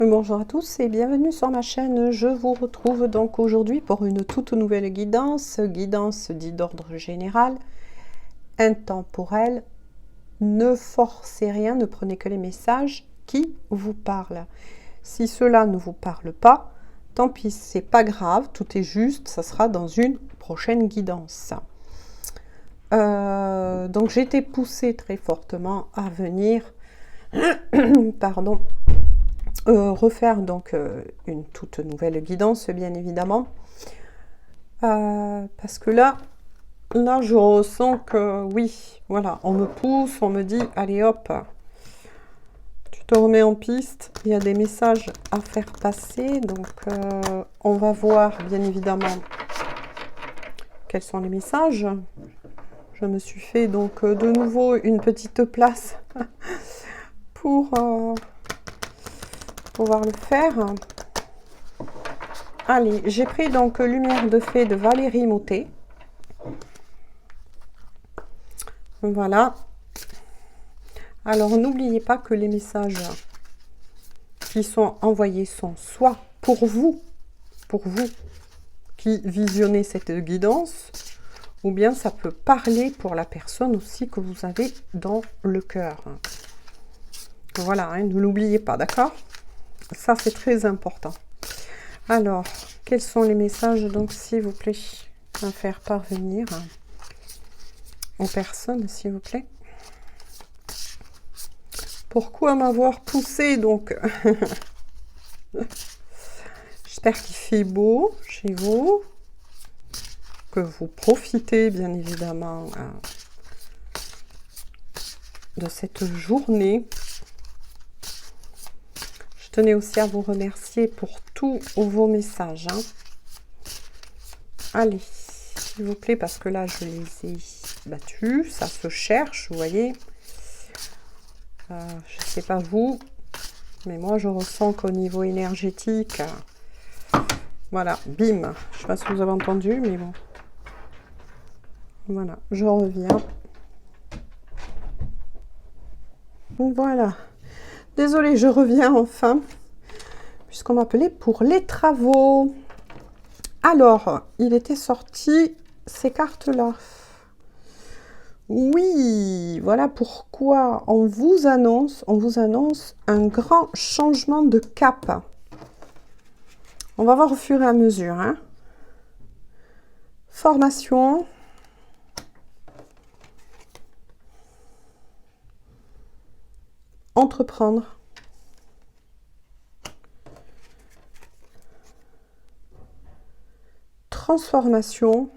Bonjour à tous et bienvenue sur ma chaîne. Je vous retrouve donc aujourd'hui pour une toute nouvelle guidance dite d'ordre général, intemporelle. Ne forcez rien, ne prenez que les messages qui vous parlent. Si cela ne vous parle pas, tant pis, c'est pas grave, tout est juste, ça sera dans une prochaine guidance. Donc j'ai été poussée très fortement à venir pardon, refaire donc une toute nouvelle guidance, bien évidemment, parce que là je ressens que oui, voilà, on me pousse, on me dit allez hop, tu te remets en piste, il y a des messages à faire passer, donc on va voir bien évidemment quels sont les messages. Je me suis fait donc de nouveau une petite place pour pouvoir le faire. Allez, j'ai pris donc Lumière de Fée de Valérie Mottet. Voilà. Alors, n'oubliez pas que les messages qui sont envoyés sont soit pour vous qui visionnez cette guidance, ou bien ça peut parler pour la personne aussi que vous avez dans le cœur. Voilà, hein, ne l'oubliez pas, d'accord? Ça, c'est très important. Alors, quels sont les messages, donc, s'il vous plaît, à faire parvenir aux personnes, s'il vous plaît? Pourquoi m'avoir poussé, donc? J'espère qu'il fait beau chez vous, que vous profitez, bien évidemment, de cette journée. Je tenais aussi à vous remercier pour tous vos messages. Hein. Allez, s'il vous plaît, parce que là, je les ai battus. Ça se cherche, vous voyez. Je ne sais pas vous, mais moi, je ressens qu'au niveau énergétique, voilà, bim. Je ne sais pas si vous avez entendu, mais bon. Voilà, je reviens. Voilà. Désolée, je reviens enfin, puisqu'on m'appelait pour les travaux. Alors, il était sorti ces cartes-là. Oui, voilà pourquoi on vous annonce un grand changement de cap. On va voir au fur et à mesure. Hein. Formation. Entreprendre. Transformation.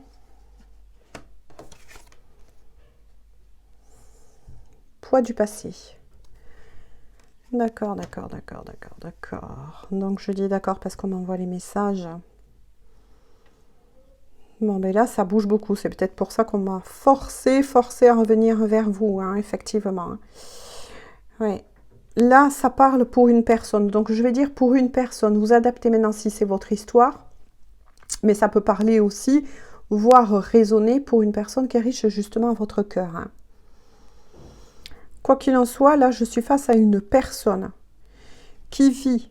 Poids du passé. D'accord. Donc je dis d'accord parce qu'on m'envoie les messages. Bon, ben là, ça bouge beaucoup. C'est peut-être pour ça qu'on m'a forcé à revenir vers vous, hein, effectivement. Oui. Là, ça parle pour une personne. Donc, je vais dire pour une personne. Vous adaptez maintenant si c'est votre histoire. Mais ça peut parler aussi, voire résonner pour une personne qui est riche justement à votre cœur. Hein. Quoi qu'il en soit, là, je suis face à une personne qui vit.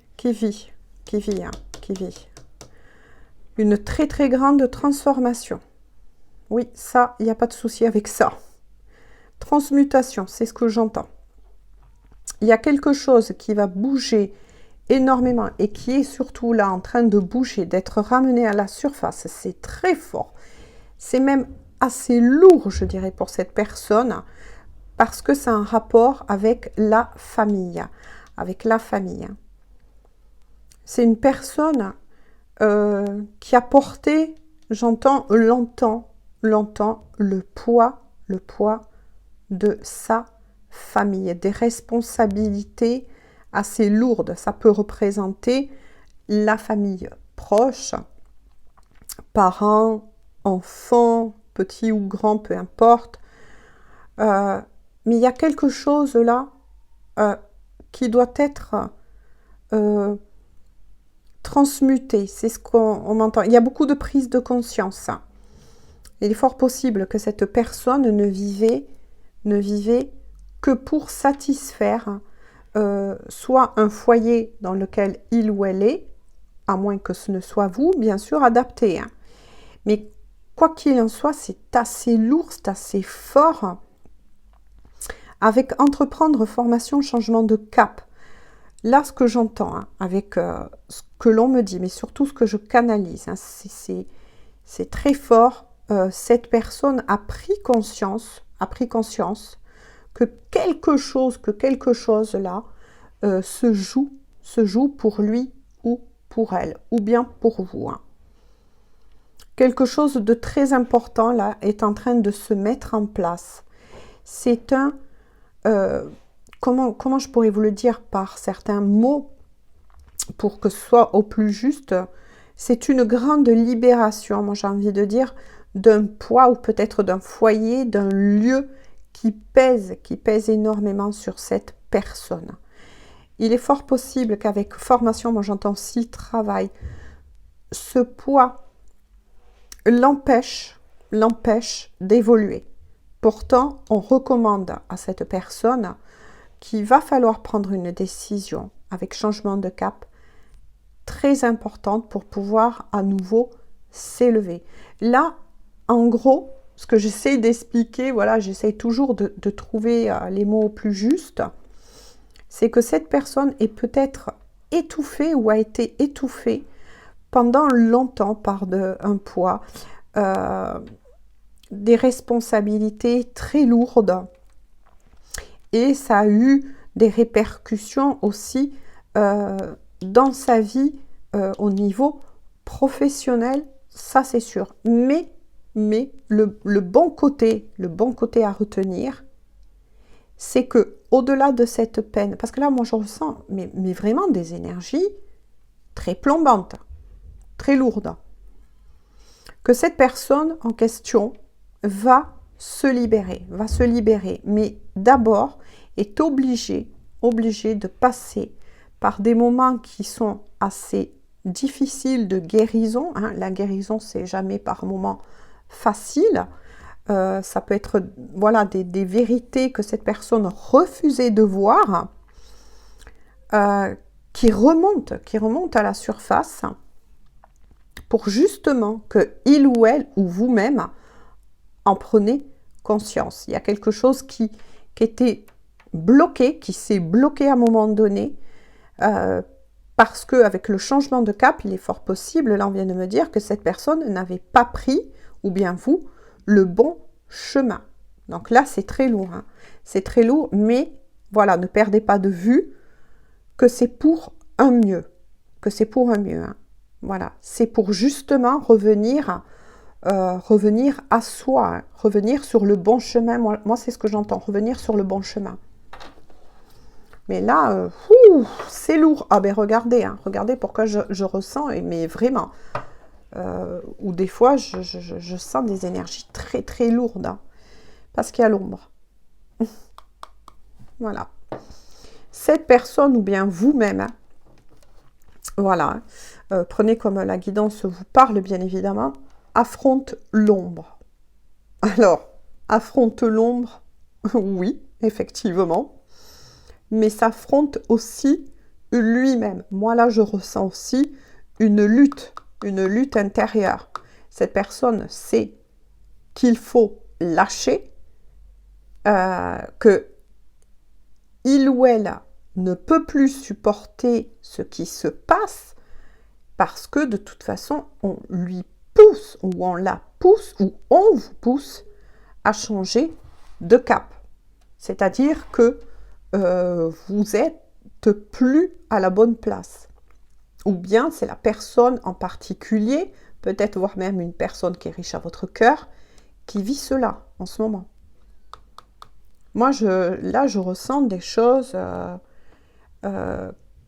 Une très très grande transformation. Oui, ça, il n'y a pas de souci avec ça. Transmutation, c'est ce que j'entends. Il y a quelque chose qui va bouger énormément et qui est surtout là en train de bouger, d'être ramené à la surface. C'est très fort. C'est même assez lourd, je dirais, pour cette personne parce que c'est un rapport avec la famille. C'est une personne qui a porté, j'entends longtemps, le poids de sa famille, des responsabilités assez lourdes. Ça peut représenter la famille proche, parents, enfants, petits ou grands, peu importe. Mais il y a quelque chose là qui doit être transmuté. C'est ce qu'on entend. Il y a beaucoup de prise de conscience. Il est fort possible que cette personne ne vivait que pour satisfaire soit un foyer dans lequel il ou elle est, à moins que ce ne soit vous, bien sûr, adapté. Hein. Mais quoi qu'il en soit, c'est assez lourd, c'est assez fort. Avec entreprendre, formation, changement de cap. Là, ce que j'entends, hein, avec ce que l'on me dit, mais surtout ce que je canalise, hein, c'est très fort. Cette personne a pris conscience que quelque chose là se joue pour lui ou pour elle, ou bien pour vous. Hein. Quelque chose de très important là est en train de se mettre en place. C'est un... comment je pourrais vous le dire par certains mots pour que ce soit au plus juste, c'est une grande libération, moi j'ai envie de dire, d'un poids ou peut-être d'un foyer, d'un lieu qui pèse énormément sur cette personne. Il est fort possible qu'avec formation, moi j'entends aussi travail, ce poids l'empêche d'évoluer. Pourtant, on recommande à cette personne qu'il va falloir prendre une décision avec changement de cap très importante pour pouvoir à nouveau s'élever. Là, en gros, ce que j'essaie d'expliquer, voilà, j'essaie toujours de trouver les mots plus justes, c'est que cette personne est peut-être étouffée ou a été étouffée pendant longtemps par un poids, des responsabilités très lourdes, et ça a eu des répercussions aussi dans sa vie au niveau professionnel, ça c'est sûr. Mais le bon côté à retenir, c'est que au-delà de cette peine, parce que là moi je ressens mais vraiment des énergies très plombantes, très lourdes, que cette personne en question va se libérer, mais d'abord est obligée de passer par des moments qui sont assez difficiles de guérison. Hein. La guérison, c'est jamais par moments facile. Ça peut être voilà, des vérités que cette personne refusait de voir, qui remontent à la surface pour justement que il ou elle ou vous-même en prenez conscience. Il y a quelque chose qui était bloqué, qui s'est bloqué à un moment donné, parce qu'avec le changement de cap, il est fort possible, là on vient de me dire, que cette personne n'avait pas pris, ou bien vous, le bon chemin. Donc là, c'est très lourd. Hein. C'est très lourd, mais voilà, ne perdez pas de vue que c'est pour un mieux. Hein. Voilà, c'est pour justement revenir à soi, hein. Revenir sur le bon chemin. Moi c'est ce que j'entends, revenir sur le bon chemin. Mais là, c'est lourd. Ah ben regardez, hein, regardez pourquoi je ressens, mais vraiment, ou des fois je sens des énergies très très lourdes, hein, parce qu'il y a l'ombre. Voilà. Cette personne ou bien vous-même, hein, voilà, prenez comme la guidance vous parle bien évidemment, affronte l'ombre. Alors, affronte l'ombre, oui, effectivement, mais s'affronte aussi lui-même. Moi, là, je ressens aussi une lutte intérieure. Cette personne sait qu'il faut lâcher, que il ou elle ne peut plus supporter ce qui se passe parce que de toute façon, on lui pousse ou on la pousse ou on vous pousse à changer de cap. C'est-à-dire que vous n'êtes plus à la bonne place. Ou bien c'est la personne en particulier, peut-être voire même une personne qui est riche à votre cœur, qui vit cela en ce moment. Moi, là, je ressens des choses,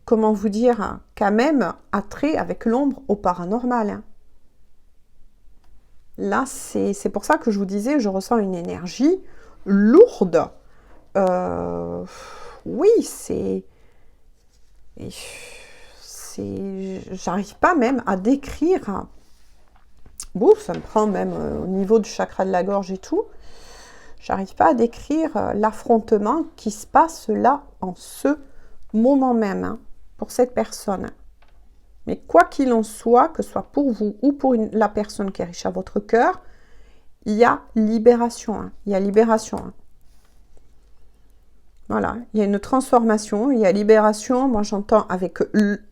comment vous dire, hein, quand même attrait avec l'ombre au paranormal. Hein. Là, c'est pour ça que je vous disais, je ressens une énergie lourde. Oui, j'arrive pas même à décrire. Bon, ça me prend même au niveau du chakra de la gorge et tout. J'arrive pas à décrire l'affrontement qui se passe là en ce moment même, hein, pour cette personne. Mais quoi qu'il en soit, que ce soit pour vous ou pour la personne qui est riche à votre cœur, il y a libération. Hein, il y a libération. Hein. Voilà, il y a une transformation, il y a libération. Moi, j'entends avec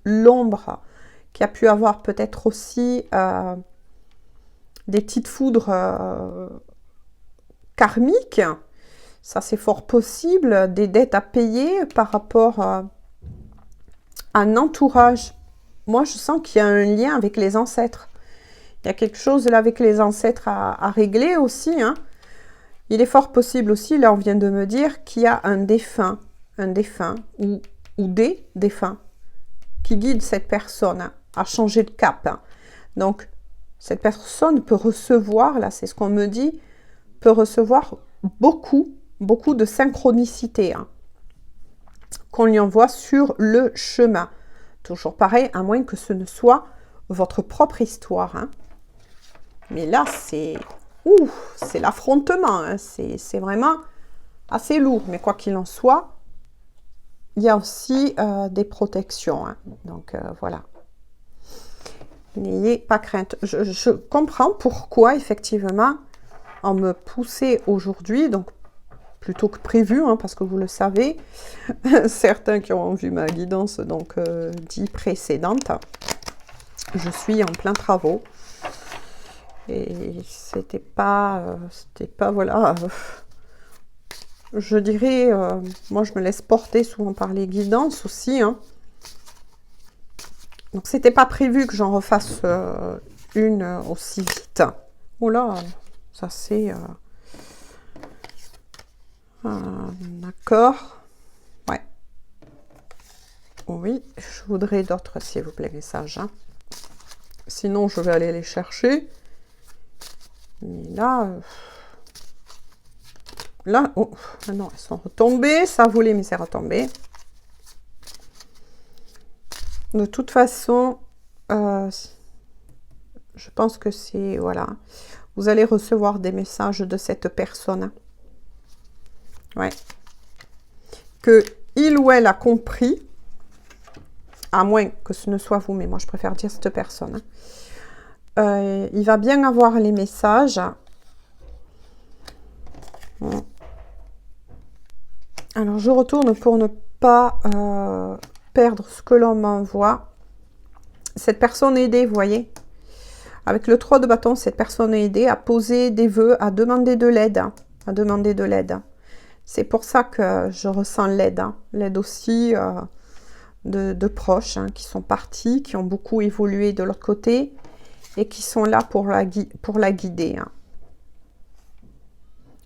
l'ombre qui a pu avoir peut-être aussi des petites foudres karmiques. Ça, c'est fort possible. Des dettes à payer par rapport à un entourage. Moi, je sens qu'il y a un lien avec les ancêtres. Il y a quelque chose là avec les ancêtres à régler aussi. Hein. Il est fort possible aussi, là, on vient de me dire qu'il y a un défunt ou des défunts qui guident cette personne à changer de cap. Hein. Donc, cette personne peut recevoir, là, c'est ce qu'on me dit, peut recevoir beaucoup de synchronicité hein, qu'on lui envoie sur le chemin. Toujours pareil, à moins que ce ne soit votre propre histoire. Hein. Mais là, c'est l'affrontement. Hein. C'est vraiment assez lourd. Mais quoi qu'il en soit, il y a aussi des protections. Hein. Donc, voilà. N'ayez pas crainte. Je comprends pourquoi, effectivement, on me poussait aujourd'hui, donc plutôt que prévu, hein, parce que vous le savez, certains qui ont vu ma guidance donc dit précédente, je suis en plein travaux et c'était pas voilà, je dirais, moi je me laisse porter souvent par les guidances aussi, hein. Donc c'était pas prévu que j'en refasse une aussi vite. Oh là, ça c'est d'accord. Ouais. Oui, je voudrais d'autres, s'il vous plaît, messages. Hein. Sinon, je vais aller les chercher. Mais là... là, oh, non, elles sont retombées. Ça voulait, mais c'est retombé. De toute façon, je pense que c'est... Voilà. Vous allez recevoir des messages de cette personne. Ouais. Que il ou elle a compris, à moins que ce ne soit vous, mais moi je préfère dire cette personne. Hein. Il va bien avoir les messages. Bon. Alors je retourne pour ne pas perdre ce que l'on m'envoie. Cette personne est aidée, vous voyez. Avec le 3 de bâton, cette personne est aidée à poser des vœux, à demander de l'aide. À demander de l'aide. C'est pour ça que je ressens l'aide. Hein. L'aide aussi de proches hein, qui sont partis, qui ont beaucoup évolué de l'autre côté et qui sont là pour la guider. Hein.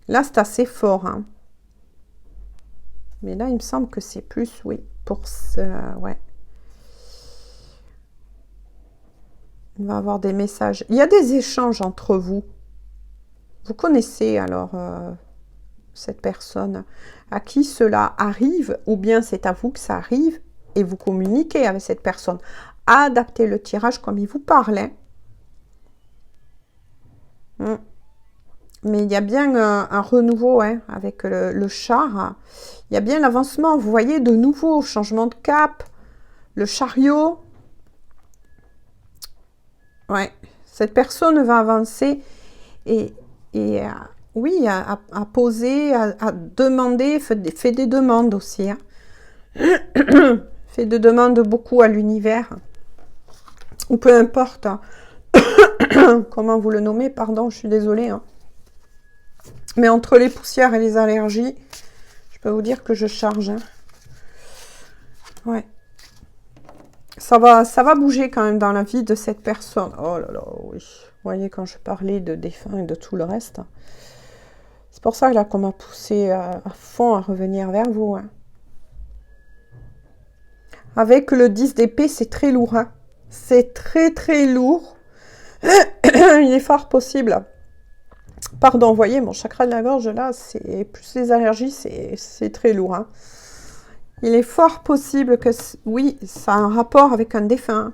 Là, c'est assez fort. Hein. Mais là, il me semble que c'est plus, oui, pour ce... ouais. Il va y avoir des messages. Il y a des échanges entre vous. Vous connaissez alors... cette personne à qui cela arrive, ou bien c'est à vous que ça arrive, et vous communiquez avec cette personne. Adaptez le tirage comme il vous parle. Hein. Mais il y a bien un renouveau hein, avec le char. Il y a bien l'avancement, vous voyez, de nouveau, changement de cap, le chariot. Ouais, cette personne va avancer et oui, à poser, à demander, fait des demandes aussi. Hein. Fait des demandes beaucoup à l'univers. Ou peu importe. Hein. Comment vous le nommez, pardon, je suis désolée. Hein. Mais entre les poussières et les allergies, je peux vous dire que je charge. Hein. Ouais. Ça va bouger quand même dans la vie de cette personne. Oh là là, oui. Vous voyez, quand je parlais de défunts et de tout le reste... C'est pour ça là qu'on m'a poussé à fond à revenir vers vous. Hein. Avec le 10 d'épée, c'est très lourd. Hein. C'est très très lourd. Il est fort possible. Pardon, vous voyez, mon chakra de la gorge, là, c'est plus les allergies, c'est très lourd. Hein. Il est fort possible que, oui, ça a un rapport avec un défunt.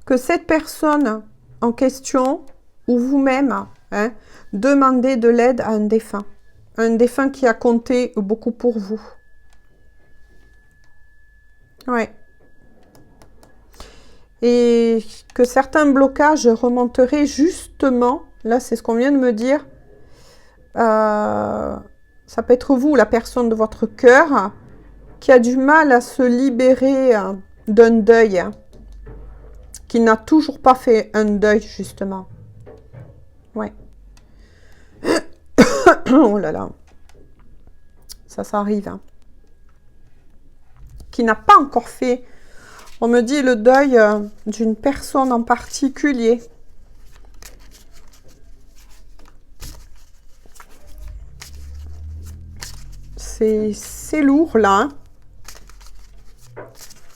Que cette personne en question, ou vous-même, hein, demandez de l'aide à un défunt. Un défunt qui a compté beaucoup pour vous. Ouais. Et que certains blocages remonteraient justement, là c'est ce qu'on vient de me dire, ça peut être vous, la personne de votre cœur, qui a du mal à se libérer d'un deuil, hein, qui n'a toujours pas fait un deuil, justement. Ouais. Oh là là. Ça arrive. Hein. Qui n'a pas encore fait, on me dit, le deuil d'une personne en particulier. C'est lourd, là. Hein.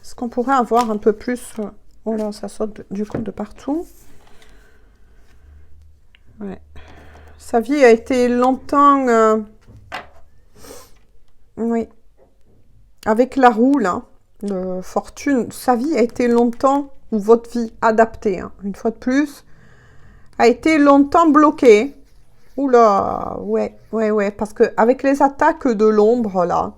Est-ce qu'on pourrait avoir un peu plus... Oh là, ça saute du coup de partout. Ouais. Sa vie a été longtemps... oui. Avec la roue, là, de fortune, sa vie a été longtemps, ou votre vie adaptée, hein, une fois de plus, a été longtemps bloquée. Oula, ouais, parce que avec les attaques de l'ombre, là,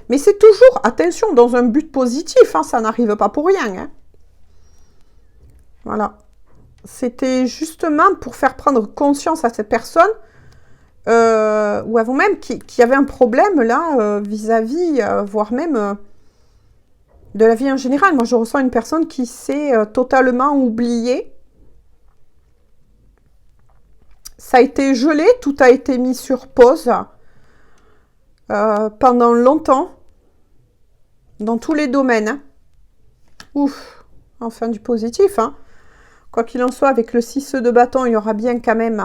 mais c'est toujours, attention, dans un but positif, hein, ça n'arrive pas pour rien. Hein. Voilà. C'était justement pour faire prendre conscience à cette personne, ou à vous-même, qui avait un problème, là, vis-à-vis, voire même de la vie en général. Moi, je ressens une personne qui s'est totalement oubliée. Ça a été gelé, tout a été mis sur pause pendant longtemps, dans tous les domaines. Hein. Ouf, enfin du positif. Hein. Quoi qu'il en soit, avec le 6 de bâton, il y aura bien quand même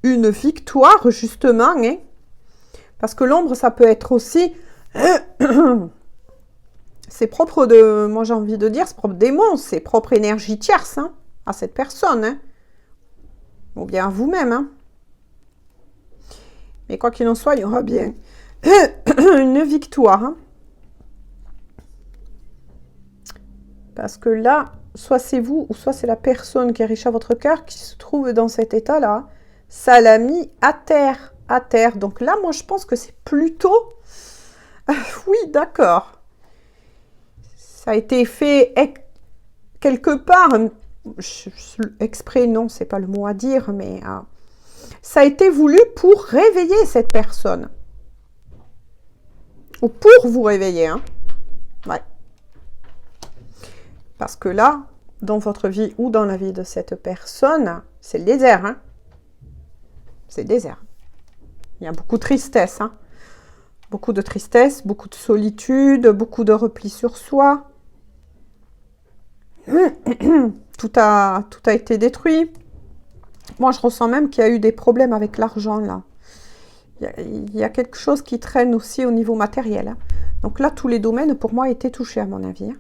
une victoire, justement. Hein. Parce que l'ombre, ça peut être aussi... c'est propre de... Moi, j'ai envie de dire, c'est propre démon, c'est propre énergie tierce hein, à cette personne. Hein. Ou bien à vous-même. Hein. Mais quoi qu'il en soit, il y aura bien une victoire. Hein. Parce que là, soit c'est vous, ou soit c'est la personne qui est riche à votre cœur qui se trouve dans cet état-là. Ça l'a mis à terre, à terre. Donc là, moi, je pense que c'est plutôt... oui, d'accord. Ça a été fait quelque part... exprès, non, c'est pas le mot à dire, mais... ça a été voulu pour réveiller cette personne. Ou pour vous réveiller, hein. Ouais. Parce que là, dans votre vie ou dans la vie de cette personne, c'est le désert, hein. C'est le désert. Il y a beaucoup de tristesse, hein. Beaucoup de tristesse, beaucoup de solitude, beaucoup de repli sur soi. Tout a été détruit. Moi, je ressens même qu'il y a eu des problèmes avec l'argent, là. Il y a quelque chose qui traîne aussi au niveau matériel. Hein. Donc là, tous les domaines, pour moi, étaient touchés, à mon avis. Hein.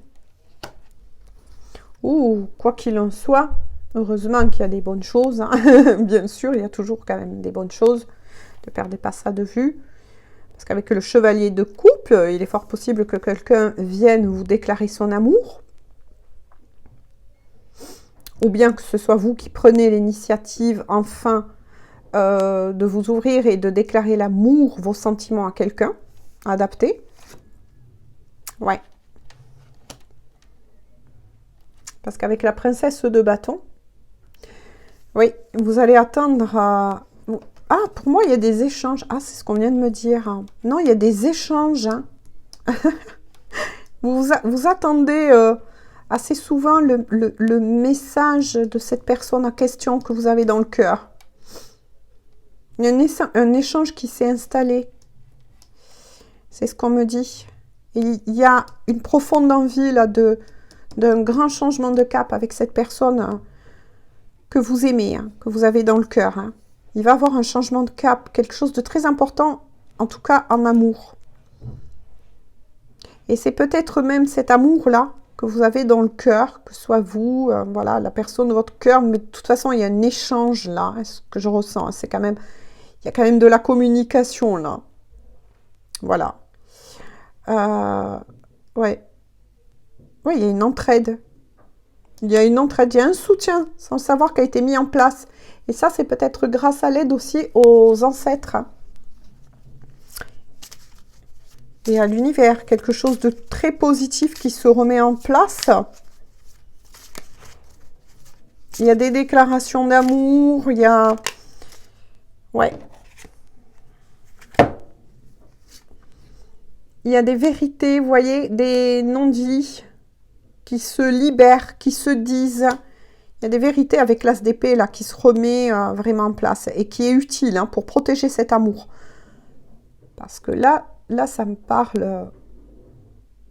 Ou quoi qu'il en soit, heureusement qu'il y a des bonnes choses. Hein. Bien sûr, il y a toujours quand même des bonnes choses. Ne perdez pas ça de vue. Parce qu'avec le chevalier de couple, il est fort possible que quelqu'un vienne vous déclarer son amour. Ou bien que ce soit vous qui prenez l'initiative, enfin, de vous ouvrir et de déclarer l'amour, vos sentiments à quelqu'un, adapté. Ouais. Parce qu'avec la princesse de bâton, oui, vous allez attendre à... Ah, pour moi, il y a des échanges. Ah, c'est ce qu'on vient de me dire. Non, il y a des échanges. Hein. vous attendez assez souvent le message de cette personne en question que vous avez dans le cœur. Il y a un échange qui s'est installé. C'est ce qu'on me dit. Et il y a une profonde envie là d'un grand changement de cap avec cette personne que vous aimez, hein, que vous avez dans le cœur. Hein. Il va y avoir un changement de cap, quelque chose de très important, en tout cas en amour. Et c'est peut-être même cet amour-là que vous avez dans le cœur, que ce soit vous, voilà, la personne de votre cœur, mais de toute façon, il y a un échange là, hein, ce que je ressens, c'est quand même, il y a quand même de la communication là. Voilà. Ouais. Oui, il y a une entraide. Il y a une entraide, il y a un soutien, sans savoir, qui a été mis en place. Et ça, c'est peut-être grâce à l'aide aussi aux ancêtres. et à l'univers. Quelque chose de très positif qui se remet en place. Il y a des déclarations d'amour, il y a... Ouais. Il y a des vérités, vous voyez, des non-dits qui se libèrent, qui se disent. Il y a des vérités avec l'as d'épée là qui se remet vraiment en place et qui est utile hein, pour protéger cet amour. Parce que là ça me parle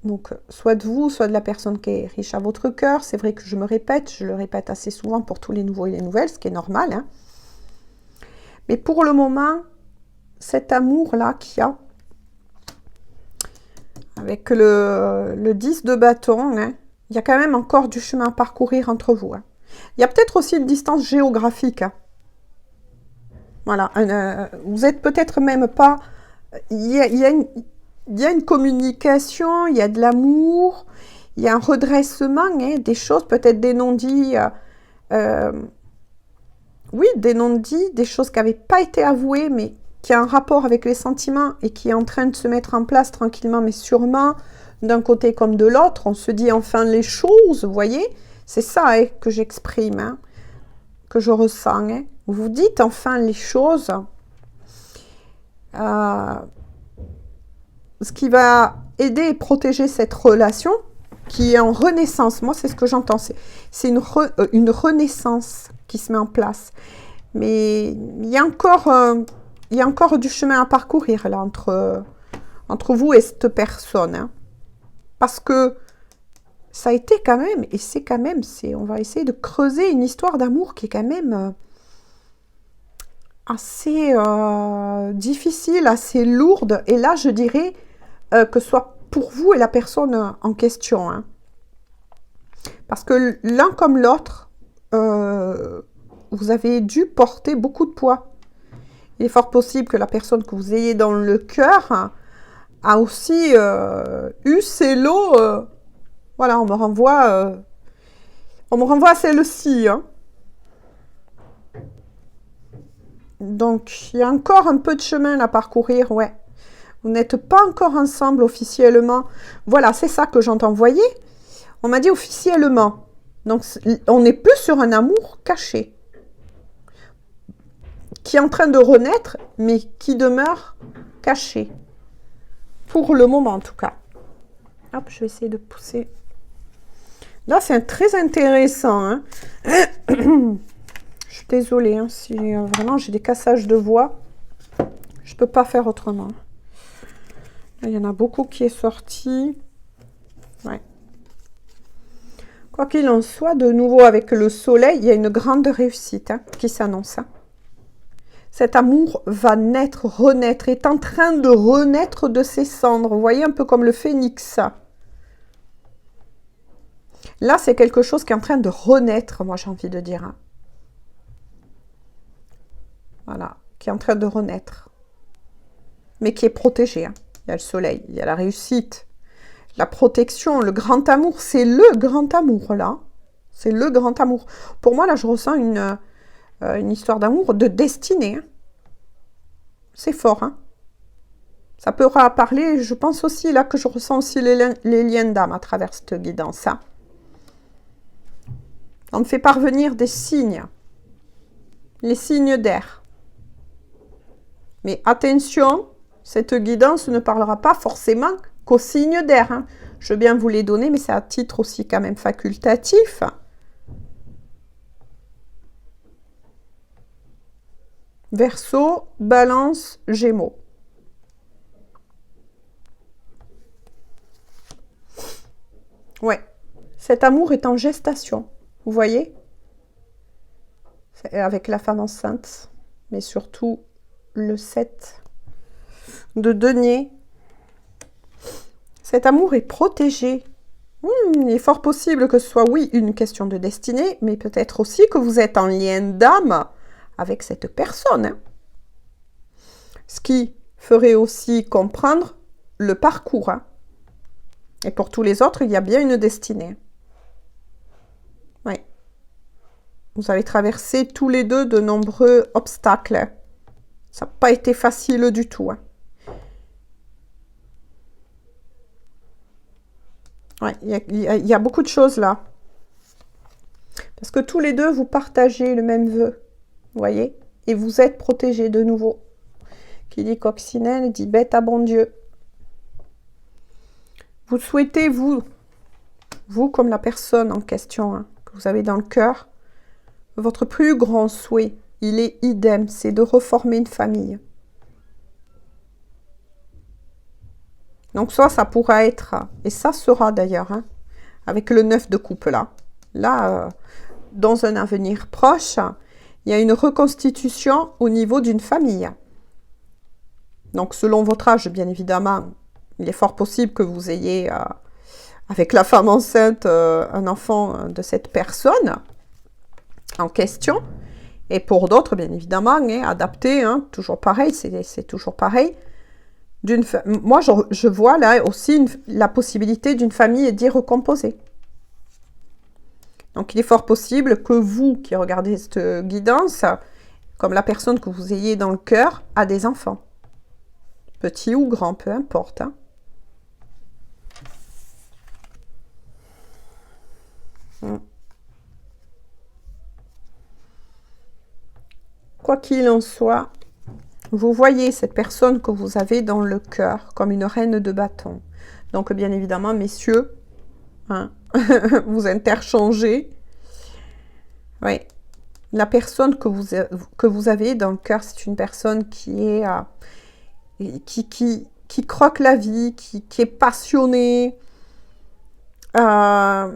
donc soit de vous, soit de la personne qui est riche à votre cœur. C'est vrai que je me répète, je le répète assez souvent pour tous les nouveaux et les nouvelles, ce qui est normal. Hein. Mais pour le moment, cet amour là qu'il y a, avec le 10 de bâton, hein, il y a quand même encore du chemin à parcourir entre vous. Hein. Il y a peut-être aussi une distance géographique. Hein. Voilà, vous êtes peut-être même pas... Il y a une communication, il y a de l'amour, il y a un redressement, hein, des choses, peut-être des non-dits... oui, des non-dits, des choses qui n'avaient pas été avouées, mais qui a un rapport avec les sentiments et qui est en train de se mettre en place tranquillement, mais sûrement, d'un côté comme de l'autre. On se dit enfin les choses, vous voyez. C'est ça hein, que j'exprime, hein, que je ressens. Hein. Vous dites enfin les choses. Ce qui va aider et protéger cette relation qui est en renaissance. Moi, c'est ce que j'entends. C'est une renaissance qui se met en place. Mais il y a encore du chemin à parcourir là entre vous et cette personne. Hein. Parce que ça a été quand même, et c'est quand même, on va essayer de creuser une histoire d'amour qui est quand même assez difficile, assez lourde. Et là, je dirais que ce soit pour vous et la personne en question. Hein. Parce que l'un comme l'autre, vous avez dû porter beaucoup de poids. Il est fort possible que la personne que vous ayez dans le cœur a aussi eu ses lots. Voilà, on me renvoie à celle-ci. Hein. Donc, il y a encore un peu de chemin à parcourir, ouais. Vous n'êtes pas encore ensemble officiellement. Voilà, c'est ça que j'entends. Vous voyez, on m'a dit officiellement. Donc, on n'est plus sur un amour caché. Qui est en train de renaître, mais qui demeure caché. Pour le moment, en tout cas. Hop, je vais essayer de pousser. Là, c'est très intéressant. Hein. Je suis désolée, hein, si vraiment j'ai des cassages de voix. Je ne peux pas faire autrement. Là, il y en a beaucoup qui est sorti. Ouais. Quoi qu'il en soit, de nouveau avec le soleil, il y a une grande réussite hein, qui s'annonce. Hein. Cet amour va naître, renaître, est en train de renaître de ses cendres. Vous voyez, un peu comme le phénix. Là, c'est quelque chose qui est en train de renaître, moi j'ai envie de dire. Hein. Voilà, qui est en train de renaître. Mais qui est protégé. Hein. Il y a le soleil, il y a la réussite, la protection, le grand amour. C'est le grand amour, là. C'est le grand amour. Pour moi, là, je ressens une histoire d'amour de destinée. Hein. C'est fort, hein. Ça peut parler, je pense aussi, là, que je ressens aussi les liens d'âme à travers cette guidance. Hein. On me fait parvenir des signes. Les signes d'air. Mais attention, cette guidance ne parlera pas forcément qu'aux signes d'air. Hein. Je veux bien vous les donner, mais c'est à titre aussi quand même facultatif. Verseau, Balance, Gémeaux. Ouais, cet amour est en gestation. Vous voyez? Avec la femme enceinte, mais surtout le 7 de denier. Cet amour est protégé. Il est fort possible que ce soit, oui, une question de destinée, mais peut-être aussi que vous êtes en lien d'âme avec cette personne. Hein. Ce qui ferait aussi comprendre le parcours. Hein. Et pour tous les autres, il y a bien une destinée. Oui. Vous avez traversé tous les deux de nombreux obstacles. Ça n'a pas été facile du tout. Hein. Ouais, il y a beaucoup de choses là. Parce que tous les deux, vous partagez le même vœu. Vous voyez? Et vous êtes protégés de nouveau. Qui dit coccinelle, dit bête à bon Dieu. Vous souhaitez, vous comme la personne en question, hein, que vous avez dans le cœur, votre plus grand souhait, il est idem, c'est de reformer une famille. Donc ça pourra être, et ça sera d'ailleurs, hein, avec le 9 de coupe là. Là, dans un avenir proche, il y a une reconstitution au niveau d'une famille. Donc selon votre âge, bien évidemment, il est fort possible que vous ayez, avec la femme enceinte, un enfant de cette personne en question. Et pour d'autres, bien évidemment, hein, adapté, hein, toujours pareil, c'est toujours pareil. Moi, je vois là aussi la possibilité d'une famille d'y recomposer. Donc, il est fort possible que vous, qui regardez cette guidance, comme la personne que vous ayez dans le cœur, a des enfants. Petits ou grands, peu importe. Hein. Quoi qu'il en soit, vous voyez cette personne que vous avez dans le cœur comme une reine de bâton. Donc, bien évidemment, messieurs, hein, vous interchangez. Oui. La personne que vous avez dans le cœur, c'est une personne qui est qui croque la vie, qui est passionnée, qui a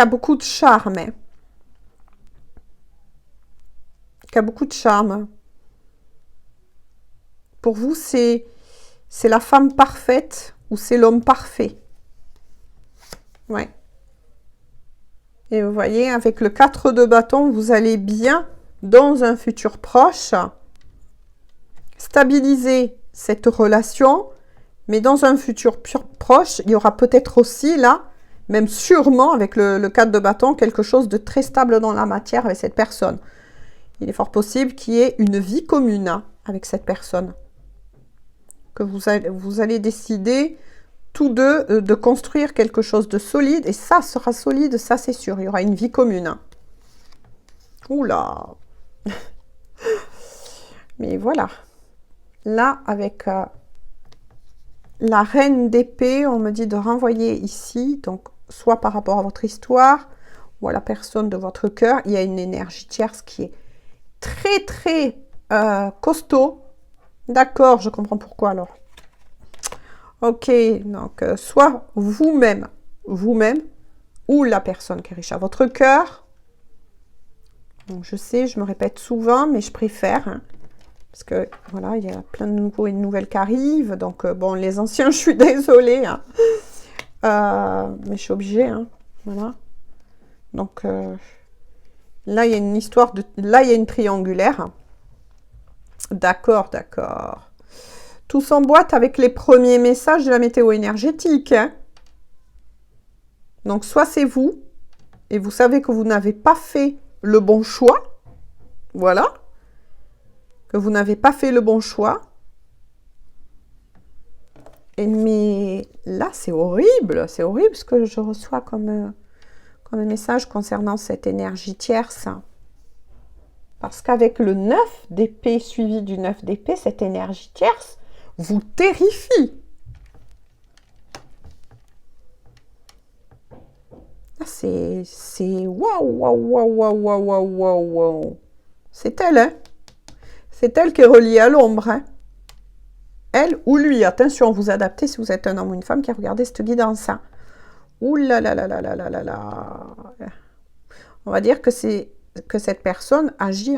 beaucoup de charme. Hein. Qui a beaucoup de charme. Pour vous, c'est la femme parfaite ou c'est l'homme parfait. Ouais. Et vous voyez, avec le 4 de bâton, vous allez bien, dans un futur proche, stabiliser cette relation, mais dans un futur proche, il y aura peut-être aussi là, même sûrement avec le 4 de bâton, quelque chose de très stable dans la matière avec cette personne. Il est fort possible qu'il y ait une vie commune hein, avec cette personne. Que vous allez décider tous deux de construire quelque chose de solide. Et ça sera solide, ça c'est sûr. Il y aura une vie commune. Oula. Mais voilà. Là, avec la reine d'épée, on me dit de renvoyer ici. Donc, soit par rapport à votre histoire ou à la personne de votre cœur. Il y a une énergie tierce qui est très, très costaud. D'accord, je comprends pourquoi alors. Ok, donc soit vous-même, ou la personne qui est riche à votre cœur. Donc, je sais, je me répète souvent, mais je préfère. Hein, parce que, voilà, il y a plein de nouveaux et de nouvelles qui arrivent. Donc, bon, les anciens, je suis désolée. Hein, mais je suis obligée. Hein, voilà. Donc, là, il y a une histoire de... Là, il y a une triangulaire. D'accord, d'accord. Tout s'emboîte avec les premiers messages de la météo énergétique. Hein. Donc, soit c'est vous, et vous savez que vous n'avez pas fait le bon choix. Voilà. Que vous n'avez pas fait le bon choix. Mais là, c'est horrible. C'est horrible ce que je reçois comme message concernant cette énergie tierce. Parce qu'avec le 9 d'épée suivi du 9 d'épée, cette énergie tierce vous terrifie. C'est waouh, waouh, waouh, waouh, waouh, waouh, waouh. C'est elle, hein. C'est elle qui est reliée à l'ombre, hein. Elle ou lui, attention, vous adaptez si vous êtes un homme ou une femme qui a regardé cette guidance. Hein. Ouh là là là là là là là là. On va dire que cette personne agit.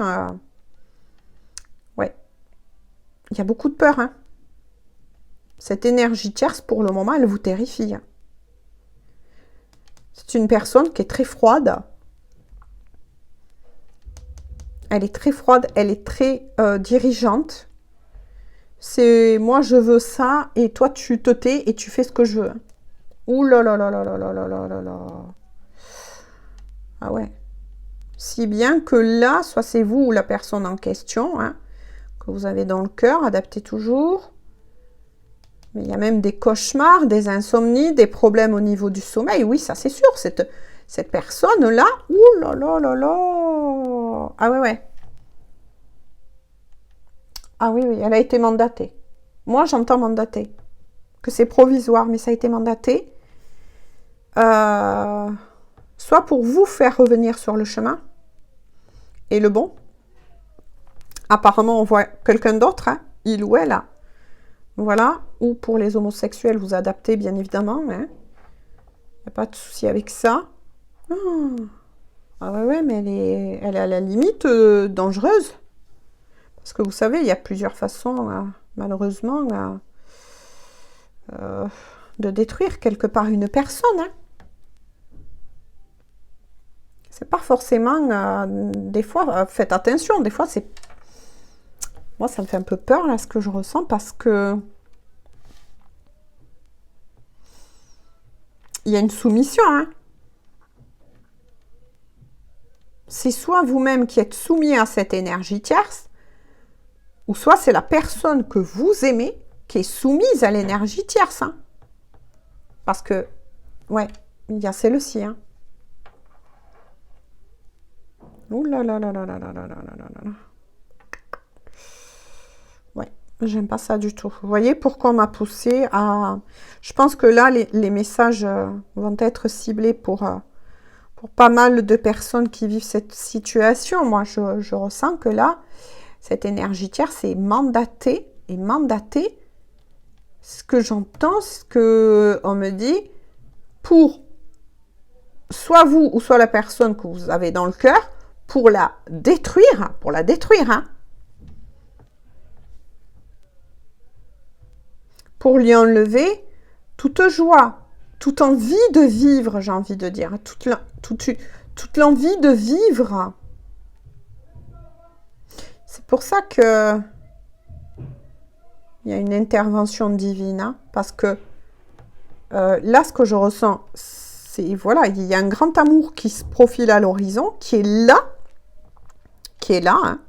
Ouais. Il y a beaucoup de peur, hein. Cette énergie tierce, pour le moment, elle vous terrifie. C'est une personne qui est très froide. Elle est très froide, elle est très dirigeante. C'est moi, je veux ça, et toi, tu te tais et tu fais ce que je veux. Ouh là là là là là là là là là là. Ah ouais. Si bien que là, soit c'est vous ou la personne en question, hein, que vous avez dans le cœur, adaptez toujours. Mais il y a même des cauchemars, des insomnies, des problèmes au niveau du sommeil. Oui, ça c'est sûr. Cette personne-là, ouh là là là là. Ah ouais, ouais. Ah oui, oui, elle a été mandatée. Moi, j'entends mandatée. Que c'est provisoire, mais ça a été mandaté. Soit pour vous faire revenir sur le chemin. Et le bon. Apparemment, on voit quelqu'un d'autre, hein, il ou elle. Hein. Voilà. Ou pour les homosexuels, vous adaptez, bien évidemment. Il n'y a pas de souci avec ça. Ah ouais, ouais, mais elle est à la limite dangereuse. Parce que vous savez, il y a plusieurs façons, malheureusement, de détruire quelque part une personne. Hein. C'est pas forcément... des fois, faites attention, des fois, c'est... Moi, ça me fait un peu peur, là, ce que je ressens, parce que... Il y a une soumission, hein. C'est soit vous-même qui êtes soumis à cette énergie tierce, ou soit c'est la personne que vous aimez qui est soumise à l'énergie tierce. Hein. Parce que, ouais, il y a celle-ci. Hein. Ouh là là là là là là là là là là. Ouais, j'aime pas ça du tout. Vous voyez pourquoi on m'a poussé à... Je pense que là, les messages vont être ciblés pour pas mal de personnes qui vivent cette situation. Moi, je ressens que là, cette énergie tierce est mandatée. Et mandatée, ce que j'entends, ce qu'on me dit, pour soit vous ou soit la personne que vous avez dans le cœur, pour la détruire. Hein. Pour lui enlever toute joie, toute envie de vivre, j'ai envie de dire, toute l'envie de vivre. C'est pour ça que il y a une intervention divine, hein, parce que là, ce que je ressens, c'est, voilà, il y a un grand amour qui se profile à l'horizon, qui est là, hein.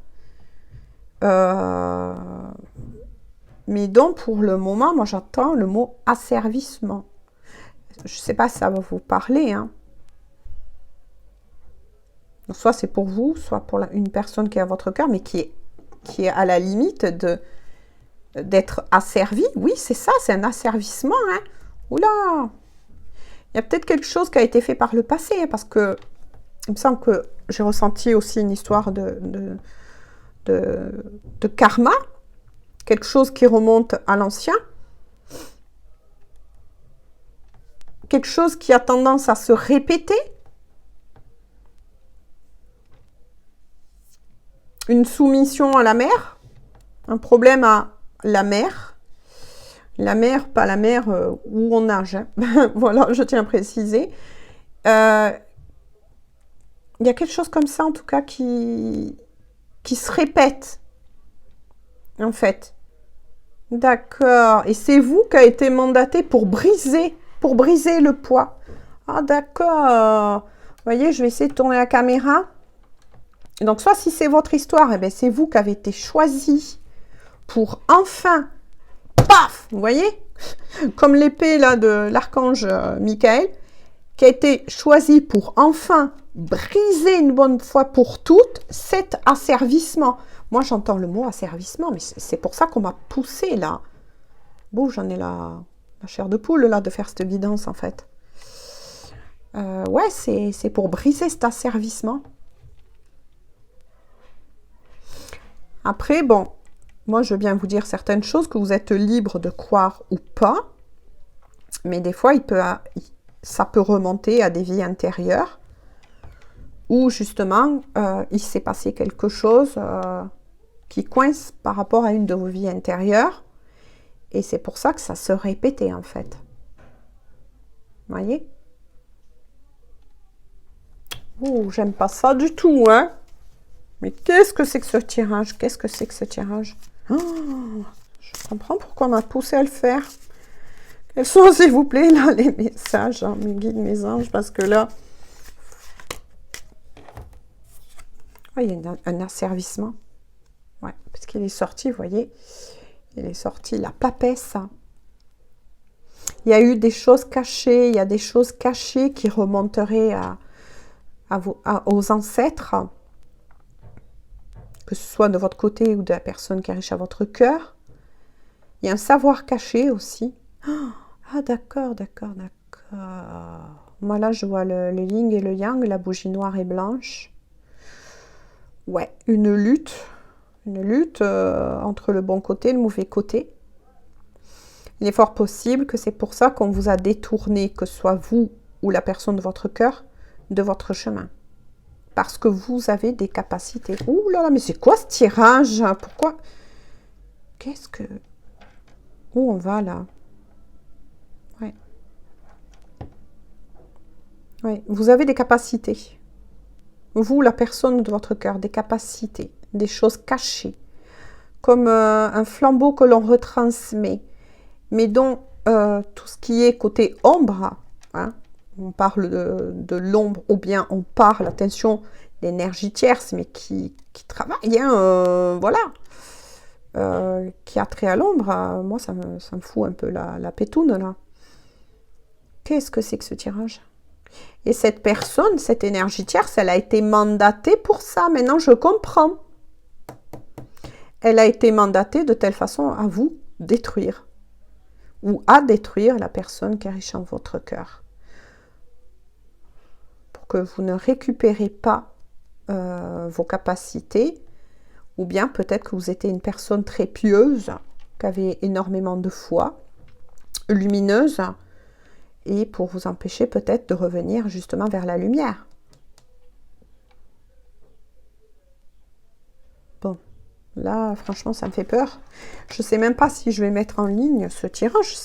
Mais donc, pour le moment, moi, j'entends le mot asservissement. Je ne sais pas si ça va vous parler. Hein. Soit c'est pour vous, soit pour une personne qui est à votre cœur, mais qui est à la limite d'être asservi. Oui, c'est ça, c'est un asservissement. Hein. Oula! Il y a peut-être quelque chose qui a été fait par le passé, hein, parce que il me semble que j'ai ressenti aussi une histoire de karma. Quelque chose qui remonte à l'ancien. Quelque chose qui a tendance à se répéter. Une soumission à la mère. Un problème à la mère. La mère, pas la mère où on nage. Hein. Voilà, je tiens à préciser. Il y a quelque chose comme ça, en tout cas, qui se répète. En fait. D'accord. Et c'est vous qui a été mandaté pour briser le poids. Ah, d'accord. Vous voyez, je vais essayer de tourner la caméra. Donc, soit si c'est votre histoire, eh bien, c'est vous qui avez été choisi pour enfin, paf, vous voyez, comme l'épée là de l'archange Michael, qui a été choisi pour enfin briser une bonne fois pour toutes cet asservissement. Moi, j'entends le mot asservissement, mais c'est pour ça qu'on m'a poussé là. Bon, j'en ai la chair de poule là de faire cette guidance en fait. Ouais, c'est pour briser cet asservissement. Après, bon, moi, je veux bien vous dire certaines choses que vous êtes libre de croire ou pas, mais des fois, ça peut remonter à des vies intérieures où, justement, il s'est passé quelque chose qui coince par rapport à une de vos vies intérieures, et c'est pour ça que ça se répétait, en fait. Vous voyez? Oh, j'aime pas ça du tout, hein? Mais qu'est-ce que c'est que ce tirage? Qu'est-ce que c'est que ce tirage? Oh, je comprends pourquoi on m'a poussé à le faire. Quels sont, s'il vous plaît, là, les messages, hein, mes guides, mes anges, parce que là... Oh, il y a un asservissement. Ouais, parce qu'il est sorti, vous voyez, il est sorti la papesse. Il y a eu des choses cachées, il y a des choses cachées qui remonteraient aux ancêtres, que ce soit de votre côté ou de la personne qui est riche à votre cœur. Il y a un savoir caché aussi. Ah, d'accord, d'accord, d'accord. Moi, là, je vois le yin et le yang, la bougie noire et blanche. Ouais, une lutte entre le bon côté et le mauvais côté. Il est fort possible que c'est pour ça qu'on vous a détourné, que ce soit vous ou la personne de votre cœur, de votre chemin. Parce que vous avez des capacités. Ouh là là, mais c'est quoi ce tirage? Pourquoi? Qu'est-ce que... Où on va là? Ouais. Ouais, vous avez des capacités. Vous, la personne de votre cœur, des capacités, des choses cachées. Comme un flambeau que l'on retransmet. Mais dont tout ce qui est côté ombre, hein, on parle de l'ombre, ou bien on parle, attention, d'énergie tierce, mais qui travaille, hein, voilà, qui a trait à l'ombre. Moi, ça me fout un peu la pétoune, là. Qu'est-ce que c'est que ce tirage? Et cette personne, cette énergie tierce, elle a été mandatée pour ça. Maintenant, je comprends. Elle a été mandatée de telle façon à vous détruire. Ou à détruire la personne qui est riche en votre cœur. Pour que vous ne récupérez pas vos capacités, ou bien peut-être que vous étiez une personne très pieuse, qui avait énormément de foi, lumineuse, et pour vous empêcher peut-être de revenir justement vers la lumière. Bon, là franchement ça me fait peur. Je ne sais même pas si je vais mettre en ligne ce tirage,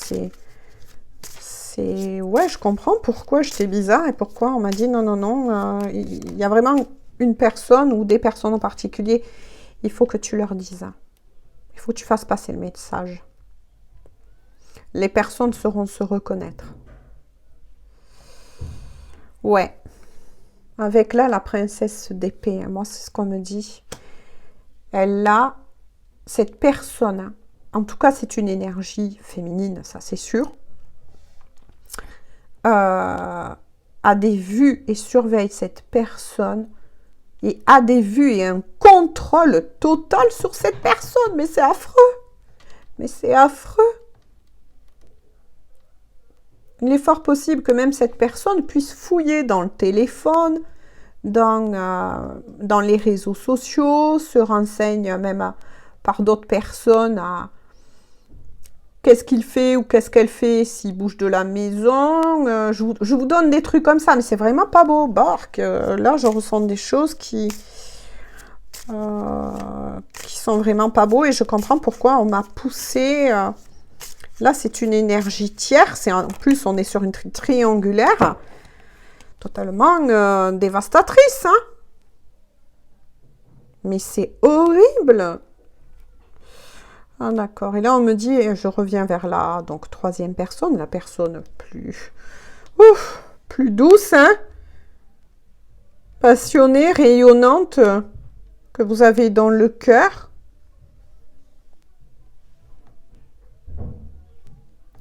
ouais, je comprends pourquoi j'étais bizarre et pourquoi on m'a dit non, non, non, il y a vraiment une personne ou des personnes en particulier, il faut que tu leur dises. Il faut que tu fasses passer le message. Les personnes sauront se reconnaître. Ouais. Avec là, la princesse d'épée, moi, c'est ce qu'on me dit. Elle a, cette personne, en tout cas, c'est une énergie féminine, ça c'est sûr, a des vues et surveille cette personne et a des vues et un contrôle total sur cette personne. Mais c'est affreux. Mais c'est affreux. Il est fort possible que même cette personne puisse fouiller dans le téléphone, dans les réseaux sociaux, se renseigne même par d'autres personnes à qu'est-ce qu'il fait ou qu'est-ce qu'elle fait s'il bouge de la maison. Je vous donne des trucs comme ça, mais c'est vraiment pas beau. Bark, là, je ressens des choses qui sont vraiment pas beaux et je comprends pourquoi on m'a poussé. Là, c'est une énergie tierce et en plus, on est sur une triangulaire totalement dévastatrice. Hein, mais c'est horrible. Ah, d'accord. Et là, on me dit, je reviens vers la troisième personne, la personne plus douce, hein, passionnée, rayonnante, que vous avez dans le cœur.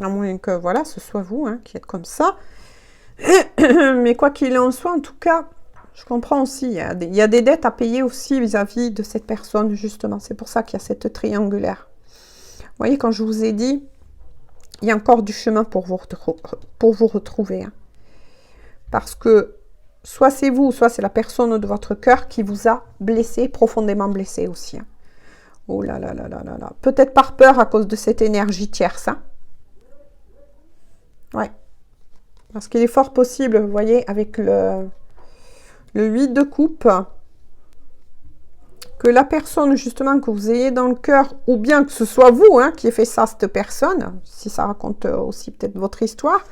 À moins que, voilà, ce soit vous hein, qui êtes comme ça. Mais quoi qu'il en soit, en tout cas, je comprends aussi, il y a des dettes à payer aussi vis-à-vis de cette personne, justement. C'est pour ça qu'il y a cette triangulaire. Vous voyez, quand je vous ai dit, il y a encore du chemin pour vous retrouver. Hein. Parce que soit c'est vous, soit c'est la personne de votre cœur qui vous a blessé, profondément blessé aussi. Hein. Oh là là là là là là. Peut-être par peur à cause de cette énergie tierce. Hein. Ouais. Parce qu'il est fort possible, vous voyez, avec le 8 de coupe, que la personne, justement, que vous ayez dans le cœur, ou bien que ce soit vous hein, qui ait fait ça, cette personne, si ça raconte aussi peut-être votre histoire,